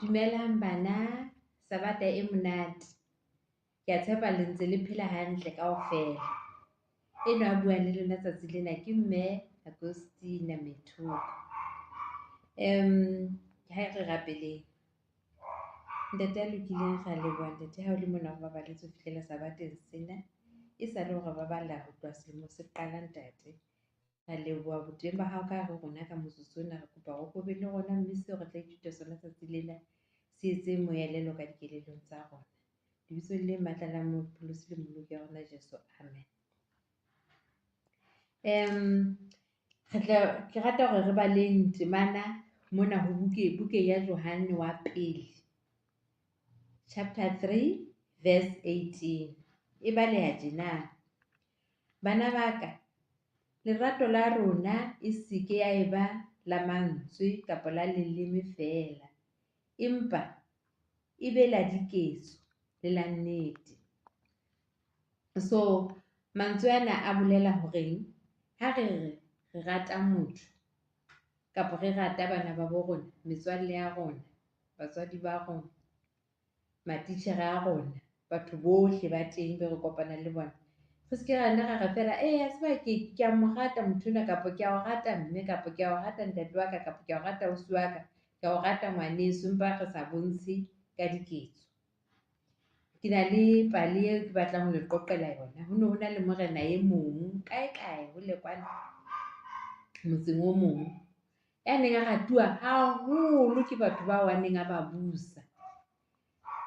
Dumelang bana, Sabata e monate. Ke a tshepa le ntse le phela hantle kaofela. Enwa a buang le lona tsatsi lena ke mme Agostina Methuka. Ha re rapeleng. Ntate a lokileng ra leboha ntate ha o le mona ho baballetse ho fihlela Sabateng sena. E sa le hore ba balla ho tloha selemo se qala ntate. Ra leboha boteng ba hao ka hare rona ka motsotso ona, re kopa hore o be le rona mme seo re tla ithuta sona tsatsi lena se etse moelelo ka dikelellong tsa rona. Lebitsong le matla la mopholosi le mmoloki ya rona Jesu, amen. Ke rata hore re baleng temana mona ho buke ya Johane wa pele, chapter 3 verse 18. E baleha tjena: bana ba ka, lerato la rona e se ke ya eba la mantswe kapa la leleme feela, empa e be la diketso le la nnete. So mantswe ana a bolela horeng ha re rata motho kapa re rata bana ba bo rona, metswalle ya rona, batswadi ba rona, matitjhere a rona, batho bohle ba teng be re kopanang le bona, re seke ra nna ra fela a tseba ke a mo rata motho ona, kapa ke a o rata mme, kapa ke a o rata ntate wa ka, kapa ke a o rata ausi wa ka, ke a o rata ngwaneso, empa re sa bontshe ka diketso. Ke na le pale eo ke batlang ho le qoqela yona. Ho na le morena e mong kae ho le kwana motseng o mong ya neng a ratuwa haholo ke batho bao a neng a ba busa.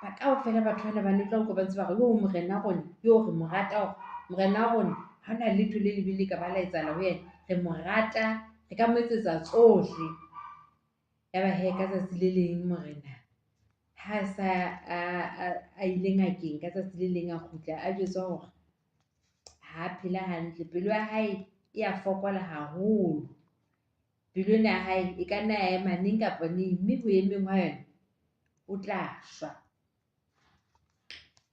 Ba kaofela batho bana ba ne tla utlwa ba ntse ba re yo morena rona, yo re mo rata hore morena rona ha hona letho le lebe le ka ba la etsahala ho yena, re mo rata, re ka mo etsetsa tsohle. Yaba hee ka tsatsi le leng morena ha sa a ile ngakeng, ka tsatsi le leng a kgutla a jwetswa hore ha phela hantle, pelo ya hae e a fokola haholo, pelo ena ya hae e ka nna ya ema neng kapa neng, mme ho emeng wa yona o tla shwa.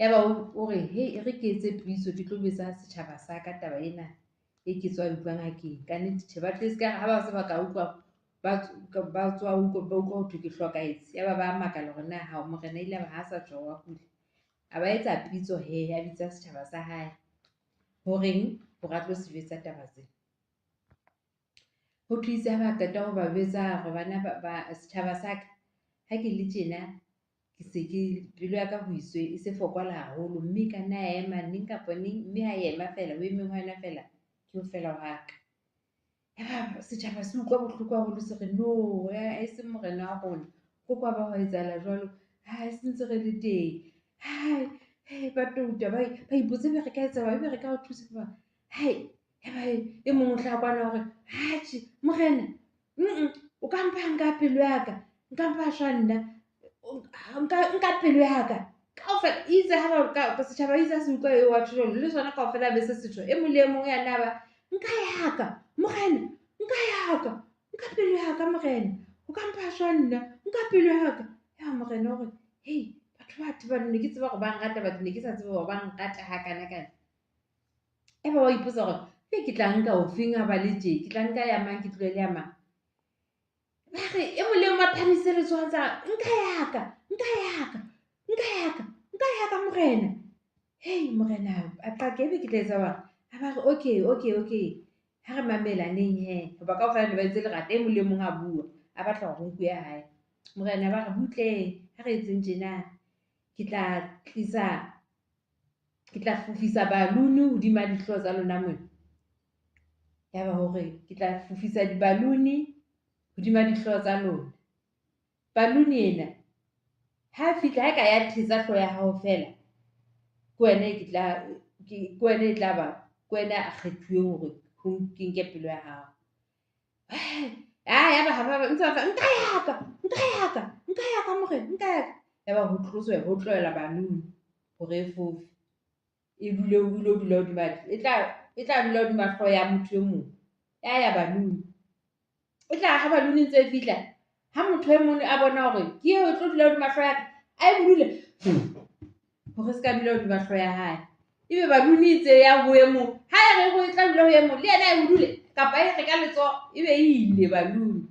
Yaba o re he re ke etse puiso, ke tlo betsa setjhaba sa ka taba ena e ke tswa utlwa ngakeng. Ka nnete ba tle ska ha ba se ba ka utlwa ba tswa utlwa ho thwe ke hlokahetse, yaba ba makala hore na ha morena ile ba ha sa tswa wa kula. A ba etsa pitso he, a bitsa setjhaba sa hae horeng hore a tlo se jwetsa taba tsena. Ho thuisa ha ba qeta ho ba jwetsa hore bana ba setjhaba sa ka, ha ke le tjena ke se ke pelo ya ka ho iswe e se fokola haholo, mme ka nna ya ema neng kapa neng, mme ha ema fela o emeng ho yona fela ke ho fela wa ka. Yaba setjhaba se utlwa bohloko haholo, se re no e se morena wa rona, ho kwa ba ho etsahala jwalo, ha se ntse re le teng, ba touta ba ipotse be re ka etsa ebe re ka o thusa ba yaba e mong o tla kwana hore atjhe morena o ka mpha nka pelo ya ka, nka mpha shwanna, nka pelo ya ka kaofela. Itse ha ba setjhaba itse se utlwa eo wa tjho le sona kaofela be se setho e mong le e mong ya naba nka ya ka morena, nka ya ka, nka pelo ya ka morena, o ka mpha shwanna, nka pelo ya ka. Ya morena hore batho ba tebana, ne ke tseba hore ba nrata, batho ne ke sa tseba hore ba nrata hakanakana. Eba wa ipotsa hore ke tla nka ofeng ha ba le tje, ke tla nka ya mang, ke tlohele ya mang. Ba re e mong le mong a phamise letsoho tsa nka ya ka, nka ya ka, nka ya ka, nka ya ka morena. Morena a qaka ebe ke tla etsa jwang? Ha ba re okay, ha re mamelaneng he, hoba kaofela ne ba entse lerata, e mong le mong a bua a batla hore ho nkuwe ya hae. Morena ba re butleng, ha re etseng tjena, ke tla fufisa balloon hodima dihloho tsa lona mona. Yaba hore ke tla fufisa di-balloon hodima dihloho tsa lona. Balloon ena ha fihla ha ka ya thetsa hlooho ya hao fela, ke wena e tla ba ke wena a kgethuweng hore ke nke pelo ya hao. Yaba ha ba ntse ba nka ya ka morena, nka ya ka. Yaba ho tloswa ho tlohela balloon hore e fofe, e dule dula hodima e tla dula hodima hlooho ya motho e mong. Ya balloon e tla ha balloon ntse e fihla, ha motho e mong a bona hore ke eo e tlo dula hodima hlooho ya ka, a e bulele hore se ka dula hodima hlooho ya hae. Ebe balloon itse ya ho e mong, ha e re ho tla dula ho e mong le yena e hodule kapa e re ka letsoho, ebe e ile balloon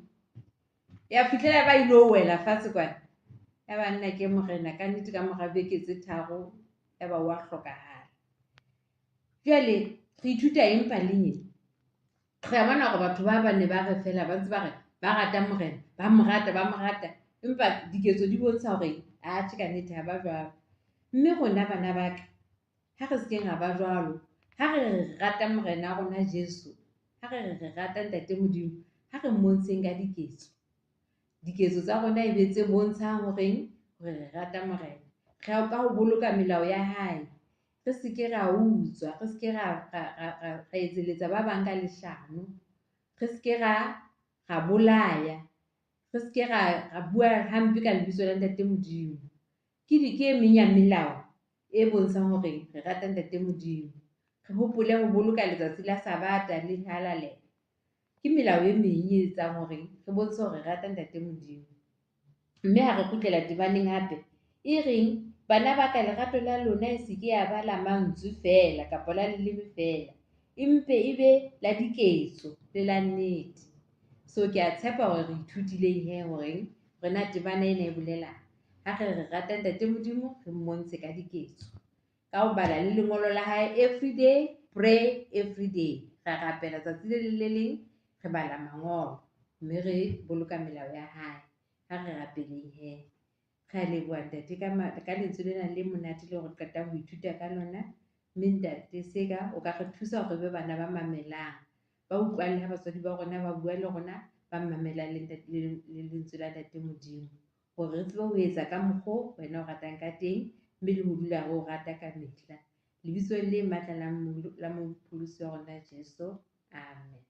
ya fihlela ba ilo wela fatshe kwana. ya ba nna ke morena ka nnete ka mora beke tse tharo ya ba wa hlokahala. Jwale re ithuta eng paleng? Re a bona hore batho ba bane ba re fela ba ntse ba re ba rata morena, ba mo rata, empa diketso di bontsha hore atjhe ka nnete ha ba jwalo. Mme rona bana ba ka, ha re se keng ra ba jwalo, ha re rata morena rona Jesu, ha re rata Ntate Modimo, ha re mmontsheng ka diketso tsa rona e be tse bontshang hore re rata morena. Re ka ho boloka melao ya hae, re se ke ra utswa, re se ke ra etseletsa ba bang ka leshano, re se ke ra bolaya, re se ke ra bua hampe ka lebitso la Ntate Modimo. Ke e meng ya melao e bontshang hore re rata Ntate Modimo. Re hopole ho boloka letsatsi la Sabata le halale. Ke melao e meng e etsang hore re bontshe hore re rata Ntate Modimo. Mme ha re kgutlela tebaneng hape, e reng bana ba ka, lerato la lona e se ke ya ba la mantswe fela kapa la leleme fela, empe e be la diketso le la nnete. So ke a tshepa hore re ithutileng hore rena temana ena e bolelang. Ha re rata Ntate Modimo, re mmontshe ka diketso. Ka ho bala le lengolo la hae everyday, pray everyday. Ra rapela tsatsi le leng, re bala mangolo, mme re boloka melao ya hae. Ha re rapeleng Re a leboha ntate ka lentswe lena le monate le hore qeta ho ithuta ka lona. Mme ntate seka o ka re thusa hore re be bana ba mamelang, ba utlwang le ha batswadi ba rona ba bua le rona, ba mamelang le lentswe la Ntate Modimo, hore re tsebe ho etsa ka mokgwa wena o ratang ka teng, mme le ho dula re o rata ka mehla. Lebitsong le matla la mopholosi wa rona Jesu. Amen.